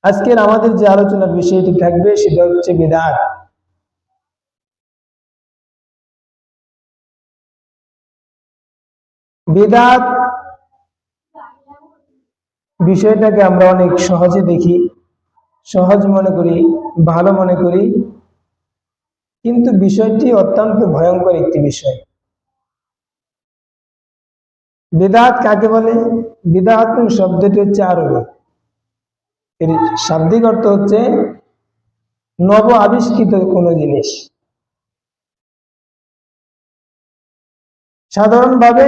আজকের আমাদের যে আলোচনার বিষয়টি থাকবে সেটা হচ্ছে বিদআত। বিদআত বিষয়টাকে আমরা অনেক সহজে দেখি, সহজ মনে করি, ভালো মনে করি, কিন্তু বিষয়টি অত্যন্ত ভয়ঙ্কর একটি বিষয়। বিদআত কাকে বলে? বিদআত শব্দটি হচ্ছে আরবি, এর শাব্দিক অর্থ হচ্ছে নব আবিষ্কৃত কোনো জিনিস। সাধারণভাবে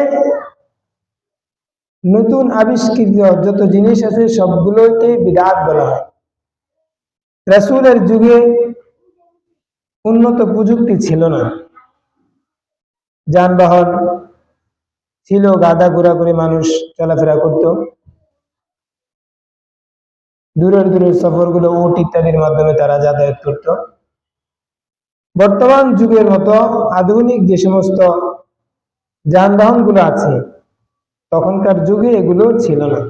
নতুন আবিষ্কৃত যত জিনিস আছে সবগুলোকে বিদআত বলা হয়। রাসূলের যুগে উন্নত প্রযুক্তি ছিল না, যানবাহন ছিল, গাধা ঘোড়া করে মানুষ চলাফেরা করত, দূরের দূরের সফরগুলো উট ইত্যাদির মাধ্যমে তারা যাতায়াত করত। বর্তমান যুগের মতো আধুনিক যে সমস্ত যানবাহন গুলো আছে তখনকার যুগে এগুলো ছিল না।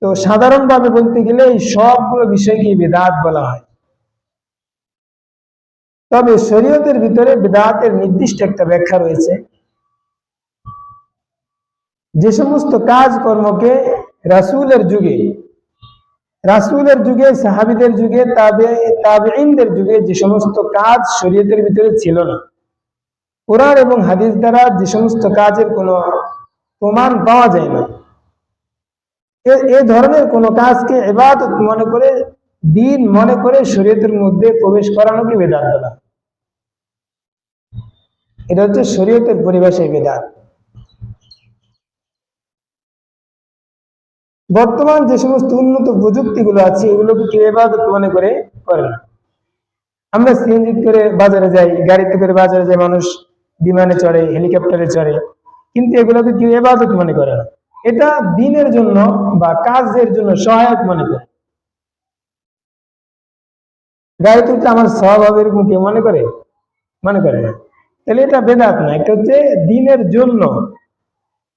তো সাধারণভাবে বলতে গেলে এই সবগুলো বিষয়কে বিদআত বলা হয়। তবে শরীয়তের ভিতরে বিদআতের নির্দিষ্ট একটা ব্যাখ্যা রয়েছে। যে সমস্ত কাজকর্মকে রাসূলের যুগে, সাহাবীদের যুগে, তাবেঈনদের যুগে যে সমস্ত কাজ শরীয়তের ভিতরে ছিল না, কোরআন এবং হাদিস দ্বারা যে সমস্ত কাজের কোনো প্রমাণ পাওয়া যায় না, এই ধরনের কোন কাজকে ইবাদত মনে করে, দিন মনে করে শরীয়তের মধ্যে প্রবেশ করানোকে বিদআত বলা। এটা হচ্ছে শরীয়তের পরিভাষায় বিদআত। বর্তমান যে সমস্ত উন্নত প্রযুক্তিগুলো আছে এগুলোকে কেউ ইবাদত মনে করে করে না। আমরা সিএনজি করে বাজারে যাই, গাড়িতে করে বাজারে যাই, মানুষ বিমানে চড়ে, হেলিকপ্টারে চড়ে, কিন্তু এগুলোকে কেউ ইবাদত মনে করে না। এটা দিনের জন্য বা কাজের জন্য সহায়ক মনে করে। গাড়িতে উঠলে আমার সওয়াব এরকম কেউ মনে করে না। তাহলে এটা বিদআত না, এটা হচ্ছে দিনের জন্য,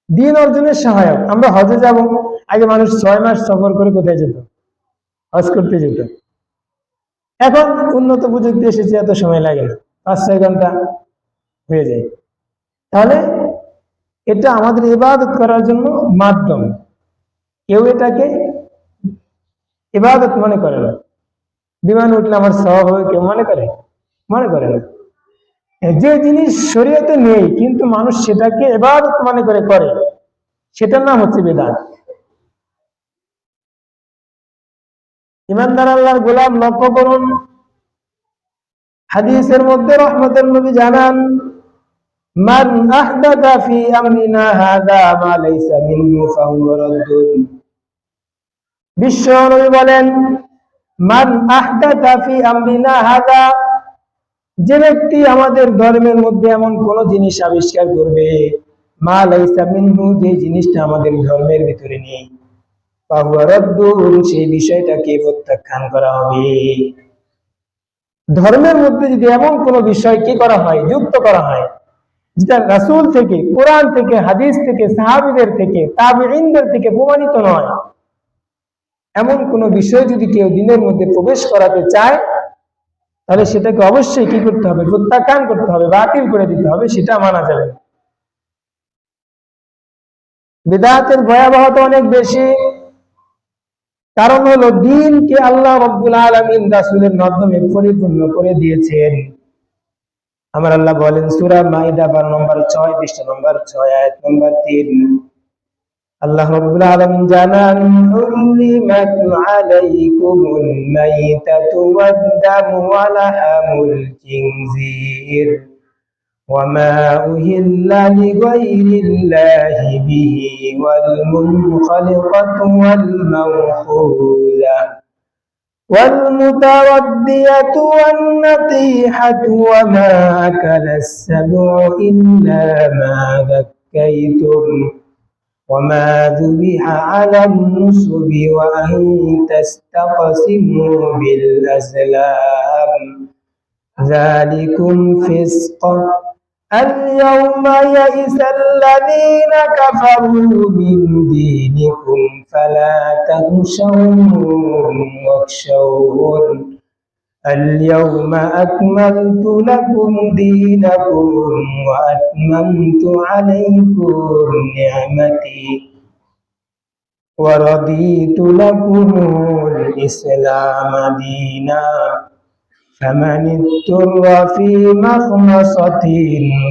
দিন অর্জনের সহায়ক। আমরা হজে যাব, আগে মানুষ 6 মাস সফর করে কোথায় যেত? হজ করতে যেত। এখন উন্নত প্রযুক্তি এসেছে, এত সময় লাগে না, 5-6 ঘন্টা হয়ে যায়। তাহলে এটা আমাদের ইবাদত করার জন্য মাধ্যম, কেউ এটাকে ইবাদত মনে করে না। বিমানে উঠলে আমার সওয়াব হবে কেউ মনে করে না। যে জিনিস শরীয়তে নেই কিন্তু মানুষ সেটাকে ইবাদত মনে করে সেটার নাম হচ্ছে বিদআত। ইমানদার আল্লাহর গোলাম লক্ষ্য করুন, হাদিসের মধ্যে রহমতের নবী জানান, মান আহদাথা ফি আমরিনা হাযা মা লাইসা মিনহু ফাহুয়া রাদ্দুন। বিশ্ব নবী বলেন, মান আহদাথা ফি আমরিনা হাযা, যে ব্যক্তি আমাদের ধর্মের মধ্যে এমন কোন জিনিস আবিষ্কার করবে, মা লাইসা মিনহু, যে জিনিসটা আমাদের ধর্মের ভিতরে নেই, ফাহুয়া রাদ্দুন, সেই বিষয়টাকে প্রত্যাখ্যান করা হবে। ধর্মের মধ্যে যদি এমন কোন বিষয় কি করা হয়, যুক্ত করা হয়, যেটা রাসূল থেকে, কোরআন থেকে, হাদিস থেকে, সাহাবীদের থেকে, তাবেঈনদের থেকে প্রমাণিত নয়, এমন কোন বিষয় যদি কেউ দিনের মধ্যে প্রবেশ করাতে চায়, তাহলে সেটাকে অবশ্যই কি করতে হবে? প্রত্যাখ্যান করতে হবে, বাতিল করে দিতে হবে, সেটা মানা যাবে না। বিদআতের ভয়াবহতা অনেক বেশি, কারণ হলো দ্বীনকে আল্লাহ রাব্বুল আলামিন রাসূলের মাধ্যমে পরিপূর্ণ করে দিয়েছেন। আমার আল্লাহ বলেন সূরা মাইদা 12 নম্বর 6 পৃষ্ঠা নম্বর 6 আয়াত নম্বর 3, আল্লাহ রাব্বুল আলামিন জানান, হুররিমাত আলাইকুমুল মাইতাতু ওয়াদ-দামু ওয়া লাহামুল খিনজির ওয়া মা উহিল্লা লিগাইরিল্লাহি বিহি ওয়াল মুনখালিকাতু ওয়াল মাওখুযা ওয়াল মুতাওয়াদ্দিয়াতু ওয়ান নাতিহাতু ওয়া মা আকালাস সাবউ ইল্লা মা যাক্কাইতুম وما ذبح على النصب وأن تستقسموا بالأزلام ذلكم فسق اليوم يئس الذين كفروا من دينكم فلا تخشوهم واخشون اليوم أكملت لكم دينكم وأتممت عليكم نعمتي ورضيت لكم الإسلام دينا فمن اضطر في مخمصة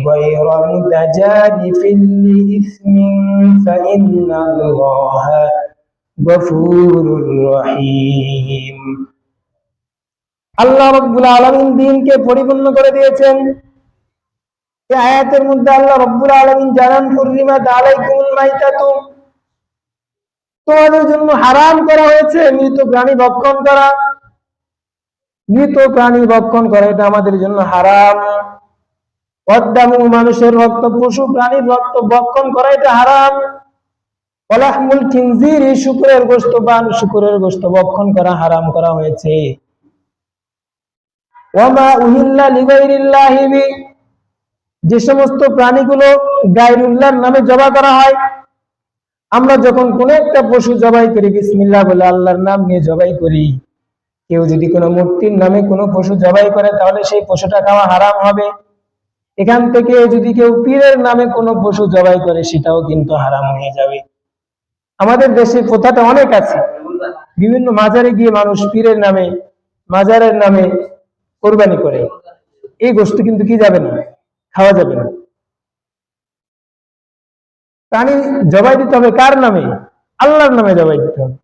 غير متجانف لإثم فإن الله غفور رحيم। আল্লাহ রাব্বুল আলামিন দ্বীনকে পরিপূর্ণ করে দিয়েছেন। এই আয়াতের মধ্যে আল্লাহ রাব্বুল আলামিন জানান, হুররিমাত আলাইকুমুল মাইতাতু, তোমাদের জন্য হারাম করা হয়েছে মৃত প্রাণী ভক্ষণ করা। মৃত প্রাণী ভক্ষণ করা এটা আমাদের জন্য হারাম। ওয়াদ্দামু, মানুষের রক্ত, পশু প্রাণীর রক্ত ভক্ষণ করা এটা হারাম। ওয়ালাহমুল খিনজির, শুকরের গোশত বা শুকরের গোশত ভক্ষণ করা হারাম করা হয়েছে। ওয়ামা উহিল্লা লিগাইরিল্লাহি বি, যে সমস্ত প্রাণীগুলো গায়রুল্লাহর নামে জবাই করা হয়। আমরা যখন কোন একটা পশু জবাই করি বিসমিল্লাহ বলে আল্লাহর নাম নিয়ে জবাই করি। কেউ যদি কোনো মূর্তির নামে কোনো পশু জবাই করে তাহলে সেই পশুটা খাওয়া হারাম হবে। এখান থেকে যদি কেউ পীরের নামে কোনো পশু জবাই করে সেটাও কিন্তু হারাম হয়ে যাবে। আমাদের দেশে প্রথাটা অনেক আছে, বিভিন্ন মাজারে গিয়ে মানুষ পীরের নামে, মাজারের নামে কোরবানি করে। এই গোশত কিন্তু কি যাবে না, খাওয়া যাবে না। প্রাণী জবাই দিতে হবে কার নামে? আল্লাহর নামে জবাই দিতে হবে।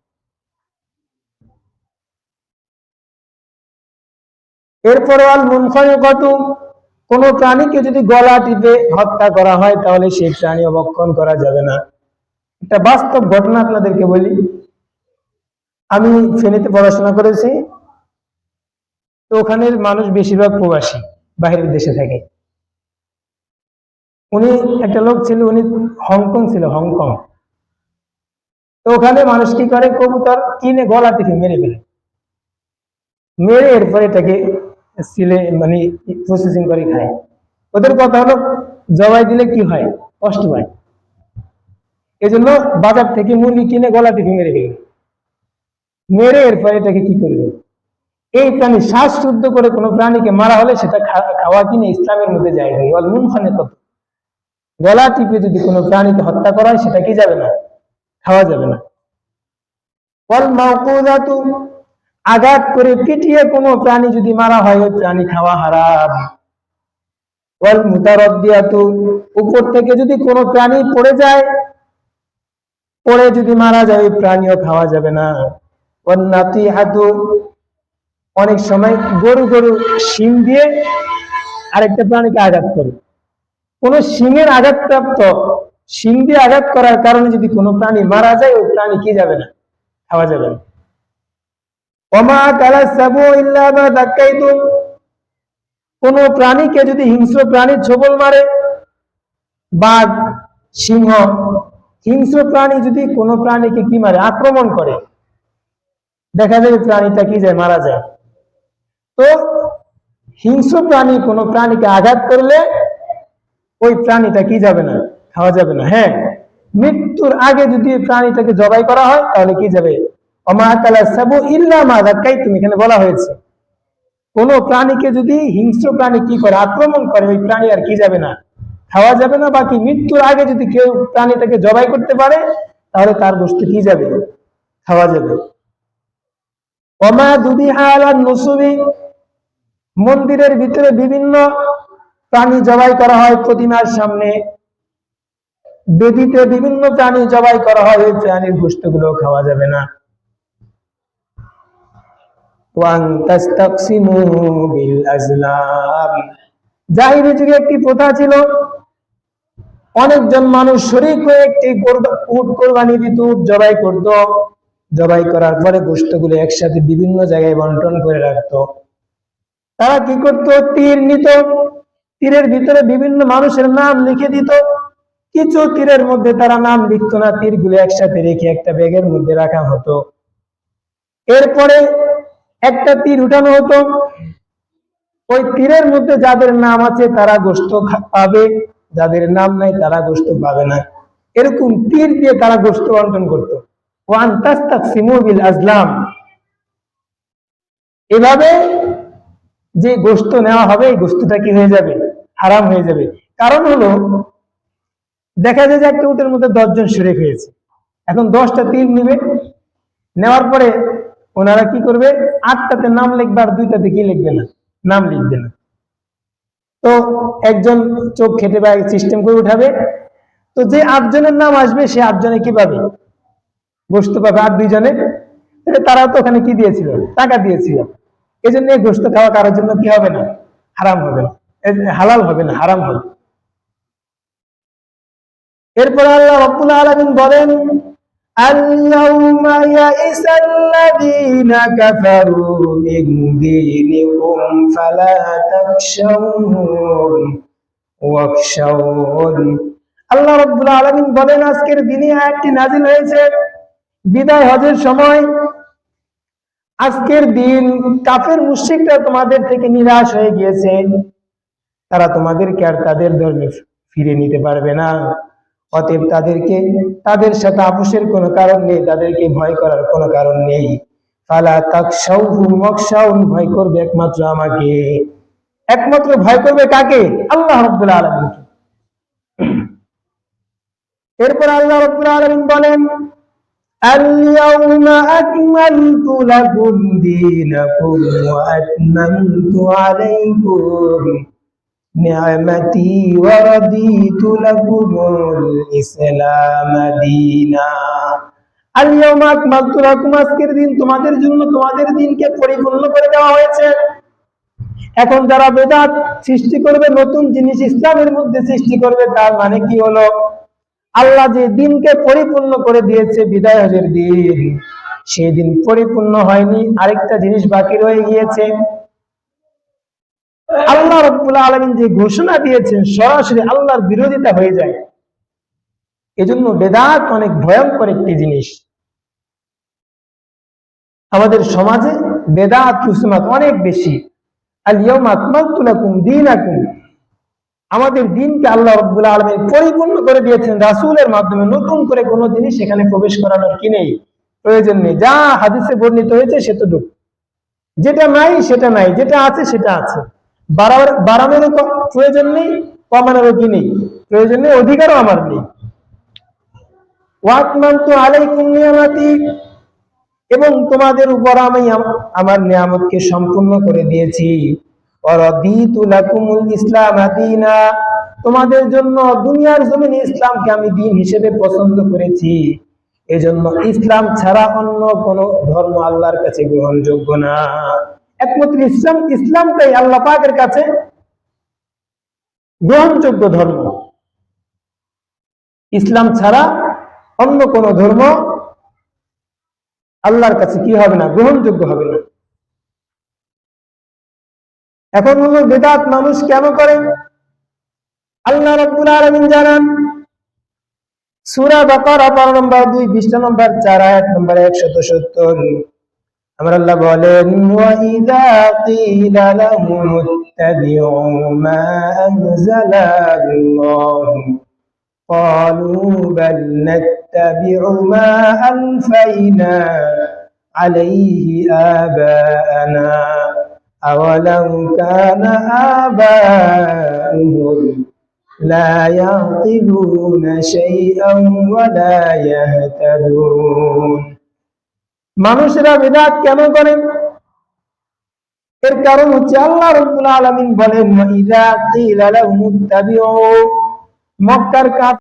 এরপর আল মুনখানিকাতু, কোন প্রাণীকে যদি গলা টিপে হত্যা করা হয় তাহলে সেই প্রাণী ভক্ষণ করা যাবে না। একটা বাস্তব ঘটনা আপনাদেরকে বলি। আমি ফেনীতে পড়াশোনা করেছি, তো ওখানের মানুষ বেশিরভাগ প্রবাসী, বাইরের দেশে থাকে। উনি একটা লোক ছিল, উনি হংকং ছিল, হংকং। তো ওখানে মানুষ কি করে, কবুতর কিনে গলা টিপে মেরে ফেলে, মেরে এরপরে এটাকে সিলে মানে প্রসেসিং করে খায়। ওদের কথা হলো জবাই দিলে কি হয়, কষ্ট হয়। এই জন্য বাজার থেকে মুরগি কিনে গলা টিপে মেরে ফেলে, মেরে এরপরে এটাকে কি করবে, এই প্রাণী শ্বাসরুদ্ধ করে কোনো প্রাণীকে মারা হলে সেটা খাওয়া কিনে ইসলামের মধ্যে যায় না। গলা টিপে যদি কোনো প্রাণীকে হত্যা করা হয় সেটা কি যাবে না, খাওয়া যাবে না। আঘাত করে পিটিয়ে কোনো প্রাণী যদি মারা হয় ওই প্রাণী খাওয়া হারাম। উপর থেকে যদি কোনো প্রাণী পড়ে যায়, পড়ে যদি মারা যায় ওই প্রাণীও খাওয়া যাবে না। অনেক সময় গরু শিং দিয়ে আরেকটা প্রাণীকে আঘাত করে, কোন শিংয়ের আঘাতপ্রাপ্ত, শিং দিয়ে আঘাত করার কারণে যদি কোনো প্রাণী মারা যায় ওই প্রাণী কি যাবে না, খাওয়া যাবে না। কোন প্রাণীকে যদি হিংস্র প্রাণী ছোবল মারে, বাঘ, সিংহ, হিংস্র প্রাণী যদি কোনো প্রাণীকে কি মারে, আক্রমণ করে, দেখা যাবে প্রাণীটা কি যায়, মারা যায়। তো হিংস্র প্রাণী কোনো প্রাণীকে আঘাত করলে ওই প্রাণীটা কি যাবে না, খাওয়া যাবে না। হ্যাঁ, মৃত্যুর আগে যদি প্রাণীটাকে জবাই করা হয় তাহলে কি যাবে, এখানে বলা হয়েছে কোন প্রাণীকে যদি হিংস্র প্রাণী কি করে, আক্রমণ করে, ওই প্রাণী আর কি যাবে না, খাওয়া যাবে না। বাকি মৃত্যুর আগে যদি কেউ প্রাণীটাকে জবাই করতে পারে তাহলে তার বস্তু কি যাবে, খাওয়া যাবে। মন্দিরের ভিতরে বিভিন্ন প্রাণী জবাই করা হয়, প্রতিমার সামনে, বেদিতে বিভিন্ন প্রাণী জবাই করা হয়, ওই প্রাণীর গোশতগুলো খাওয়া যাবে না। জাহিলি যুগে একটি প্রথা ছিল, অনেকজন মানুষ শরীক হয়ে একটি উট কোরবানি দিত, জবাই করত। জবাই করার পরে গোশতগুলো একসাথে বিভিন্ন জায়গায় বন্টন করে রাখতো। তারা কি করত, তীর নিত, তীরের ভিতরে বিভিন্ন মানুষের নাম লিখে দিত। কিছু তীরের মধ্যে তারা নাম লিখতো না, তীরগুলো একসাথে রেখে একটা ব্যাগের মধ্যে রাখা হতো। এরপরে একটা তীর উঠানো হতো, ওই তীরের মধ্যে যাদের নাম আছে তারা গোশত পাবে, যাদের নাম নাই তারা গোশত পাবে না। এরকম তীর দিয়ে তারা গোশত বন্টন করতো। ওয়ান তাস্তাকসিমু বিল আজলাম, এভাবে যে গোশত নেওয়া হবে এই গোশতটা কি হয়ে যাবে? হারাম হয়ে যাবে। কারণ হলো দেখা যায় যে একটা উটের মধ্যে 10 জন শরীক হয়েছে, এখন 10টা তীর নিবে, নেওয়ার পরে ওনারা কি করবে, 8টাতে নাম লিখবে আর 2টাতে কি লিখবে না, নাম লিখবে না। তো একজন চোখ খেটে বা সিস্টেম করে উঠাবে, তো যে 8 জনের নাম আসবে সে 8 জনে কি পাবে? গোশত পাবে। আর 2 জনে তারাও তো ওখানে কি দিয়েছিল? টাকা দিয়েছিল। এই জন্য এই গোশত খাওয়া কারোর জন্য কি হবে না? হারাম হবে না, হালাল হবে না, হারাম হবে। এরপর আল্লাহ রাব্বুল আলামিন বলেন, আল-ইয়াউমা ইয়াইসাল্লাযীনা কাফারু মিন দীনিকুম ফালা তাখশাউহুম ওয়াখশাউন। আল্লাহ রাব্বুল আলামিন বলেন, আজকের দিনে আয়াতটি নাযিল হয়েছে বিদায় হজের সময়। আজকের দিন কাফের মুশরিকরা তোমাদের থেকে নিরাশ হয়ে গিয়েছে, তারা তোমাদেরকে আর তাদের ধর্মে ফিরে নিতে পারবে না। অতএব তাদের সাথে আপোষের কোনো কারণ নেই, তাদেরকে ভয় করার কোনো কারণ নেই। ফালা তাখশাউহুম ওয়াখশাউন, ভয় করবে একমাত্র আমাকে। একমাত্র ভয় করবে কাকে? আল্লাহ রাব্বুল আলামিনকে। এরপর আল্লাহ রাব্বুল আলামিন বলেন, আল-ইয়াউমা আকমালতু লাকুম দীনাকুম ওয়া আতমামতু আলাইকুম নি'মাতি ওয়া রাদিতু লাকুমুল ইসলাম দীনা। আল-ইয়াউমা আকমালতু লাকুম, আজকের দিন তোমাদের জন্য তোমাদের দিনকে পরিপূর্ণ করে দেওয়া হয়েছে। এখন যারা বেদাত সৃষ্টি করবে, নতুন জিনিস ইসলামের মধ্যে সৃষ্টি করবে, তার মানে কি হলো? আল্লাহ যে দিনকে পরিপূর্ণ করে দিয়েছে বিদায় হজের দিন, সেই দিন পরিপূর্ণ হয়নি, আরেকটা জিনিস বাকি রয়ে গিয়েছে। আল্লাহ রাব্বুল আলামিন যে ঘোষণা দিয়েছেন সরাসরি আল্লাহর বিরোধিতা হয়ে যায়। এজন্য বেদাত অনেক ভয়ঙ্কর একটি জিনিস। আমাদের সমাজে বেদাত রুসুমাত অনেক বেশি। আল-ইয়াউমা আকমালতু লাকুম দীনাকুম, আমাদের দিনকে আল্লাহ রাব্বুল আলামিন পরিপূর্ণ করে দিয়েছেন রাসূলের মাধ্যমে। নতুন করে কোনো জিনিস এখানে প্রবেশ করানোর কি নেই, প্রয়োজন নেই। যা হাদিসে বর্ণিত হয়েছে সেতটুকু, যেটা নাই সেটা নাই, যেটা আছে সেটা আছে। বাড়ানোরও প্রয়োজন নেই, কমানোরও কি নেই প্রয়োজন নেই, অধিকারও আমার নেই। ওয়া আতমামতু আলাইকুম নিয়ামাতি, এবং তোমাদের উপর আমি আমার নিয়ামতকে সম্পূর্ণ করে দিয়েছি। ওয়া রাদিতু লাকুমুল ইসলাম দীনা, তোমাদের জন্য দুনিয়ার জমিনে ইসলামকে আমি দিন হিসেবে পছন্দ করেছি। এজন্য ইসলাম ছাড়া অন্য কোন ধর্ম আল্লাহর কাছে গ্রহণযোগ্য না। একমাত্র ইসলামটাই আল্লাহ পাকের কাছে গ্রহণযোগ্য ধর্ম। ইসলাম ছাড়া অন্য কোন ধর্ম আল্লাহর কাছে কি হবে না? গ্রহণযোগ্য হবে না। এখন হলো বেদাত মানুষ কেন করে? আল্লাহ রাব্বুল আলামিন জানান, সূরা বাকারা 12 নম্বর 2 পৃষ্ঠা নম্বর 4 আয়াত নম্বর 170। আমার আল্লাহ বলেন, ওয়া ইযা ক্বিলা লাহুম ইত্তাবিউ মা আনজালাল্লাহ ক্বালু বাল নাত্তাবিউ মা আলফাইনা আলাইহি আবাআনা আওয়ালাউ কানা আবাউহুম লা ইয়াকিলুনা শাইআন ওয়া লা ইয়াহতাদুন। মানুষেরা বিদআত কেন করে? এর কারণ হচ্ছে আল্লাহ রাব্বুল আলামিন বলেন, ওয়া ইযা ক্বিলা লাহুম ইত্তাবিউ, মক্কার